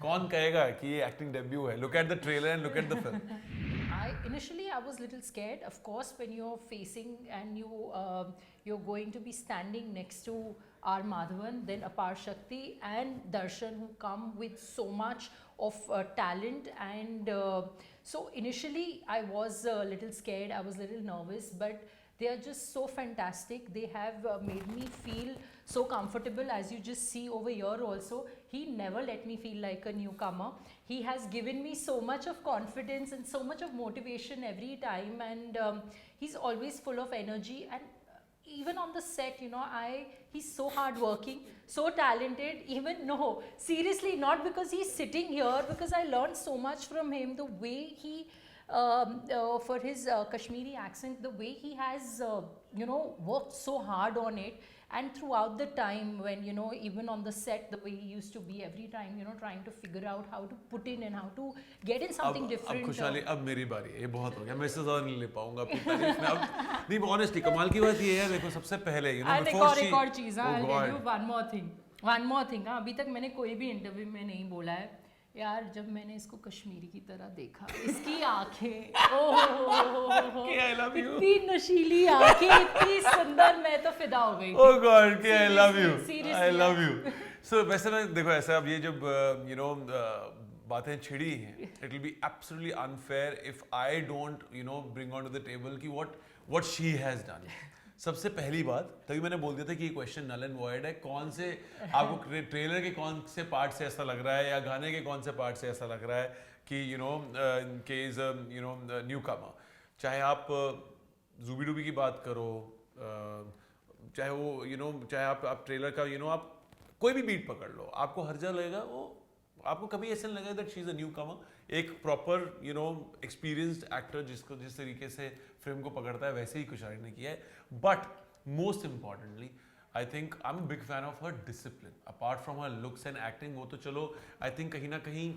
कौन कहेगा कि ये एक्टिंग डेब्यू है? Look at the trailer and look at the film. Initially I was little scared. Of course, when you're facing and you're going to be standing next to R Madhavan, then Apar Shakti and Darshan, who come with so much of talent, and so initially I was a little scared. I was a little nervous, but they are just so fantastic. They have made me feel so comfortable, as you just see over here also. He never let me feel like a newcomer. He has given me so much of confidence and so much of motivation every time, and he's always full of energy. And even on the set, he's so hardworking, so talented. Even no, seriously, not because he's sitting here, because I learned so much from him. The way he for his Kashmiri accent, the way he has worked so hard on it, and throughout the time when even on the set, the way he used to be every time trying to figure out how to put in and how to get in something different. अब खुशहाली, अब मेरी बारी है, ये बहुत हो गया, मैं इससे ज़्यादा नहीं ले पाऊंगा अपनी तारीफ में अब। नहीं, ऑनेस्टली कमाल की बात ये है, देखो सबसे पहले एक और चीज़, I'll tell you one more thing. अभी तक मैंने कोई भी इंटरव्यू में नहीं बोला है यार, जब मैंने इसको कश्मीरी की तरह देखा, इसकी आंखें, इतनी नशीली आंखें, इतनी सुंदर, मैं तो फिदा हो गई। Oh God, I love you. I love you. So वैसे मैं देखो ऐसा, अब ये जब बातें छिड़ी हैं, it will be absolutely unfair if I don't bring onto the table कि what she has done. सबसे पहली बात, तभी मैंने बोल दिया था कि ये क्वेश्चन नल एंड वॉइड है। कौन से आपको ट्रेलर के कौन से पार्ट से ऐसा लग रहा है, या गाने के कौन से पार्ट से ऐसा लग रहा है कि के इज न्यू कमर? चाहे आप जूबी-डूबी की बात करो, चाहे वो चाहे आप ट्रेलर का आप कोई भी बीट पकड़ लो, आपको हर जगह लगेगा वो, आपको कभी ऐसा नहीं लगेगा that she is a newcomer. एक प्रॉपर एक्सपीरियंस्ड एक्टर जिस तरीके से फिल्म को पकड़ता है, वैसे ही कुशारी ने किया है। But most importantly, I think I am big fan of her discipline. Apart from her looks and acting, वो तो चलो आई थिंक कहीं ना कहीं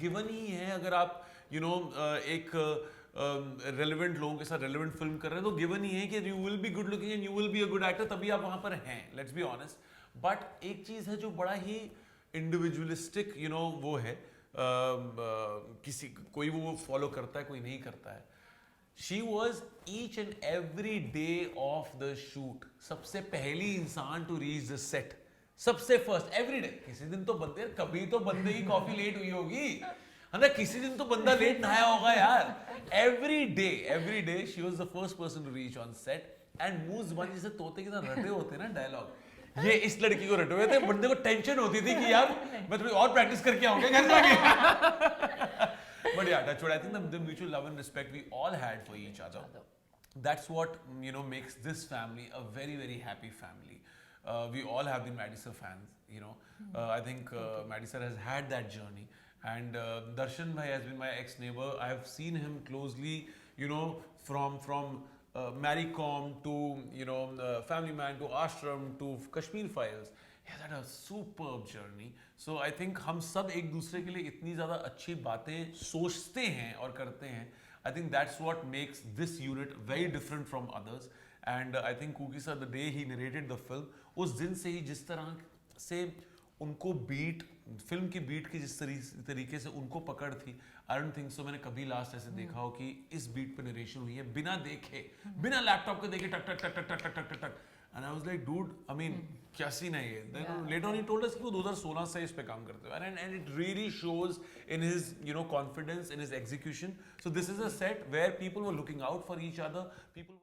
गिवन ही है। अगर आप एक रेलिवेंट लोगों के साथ रेलिवेंट फिल्म कर रहे हैं, तो गिवन ही है कि you will be good looking and you will be a good actor, तभी आप वहां पर हैं, लेट्स बी ऑनेस्ट। बट एक चीज है जो बड़ा ही इंडिविजुअलिस्टिक वो है, कोई वो फॉलो करता है, कोई नहीं करता है। She was each and every day of the shoot सबसे पहली इंसान to reach the set, सबसे फर्स्ट एवरी डे। किसी दिन तो बंदे, कभी तो बंदे की कॉफी लेट हुई होगी, है ना, किसी दिन तो बंदा लेट नहाया होगा यार। Every day she was the first person to reach on set, and मुंह जुबान जैसे तोते की तरह रटे होते हैं ना डायलॉग, ये इस लड़की को रटे हुए थे। बंदे को टेंशन होती थी कि यार मैं थोड़ी और प्रैक्टिस करके आऊंगा घर जाके। But yeah, that's what I think, the mutual love and respect we all had for each other. That's what makes this family a very, very happy family. We all have been Maddie sir fans. I think Maddie sir has had that journey, and Darshan bhai has been my ex-neighbor. I have seen him closely, from Maricom to Family Man to Ashram to Kashmir Files. He has had a superb journey. So I think हम सब एक दूसरे के लिए इतनी ज़्यादा अच्छी बातें सोचते हैं और करते हैं. I think that's what makes this unit very different from others. And I think Kuki sir, the day he narrated the film, उस दिन से ही जिस तरह से उनको फिल्म की बीट की जिस तरीके से उनको पकड़ थी, I don't think so मैंने कभी लास्ट ऐसे देखा हो कि इस बीट पे नरेशन हुई है बिना देखे, बिना लैपटॉप के देखे, टक टक टक टक टक टक टक टक. And I was like, dude, I mean, क्या सीन है ये? Then later on he told us कि वो 2016 से इस पे काम करते हैं, and it really shows in his confidence in his execution. So this is a set where people were looking out for each other. People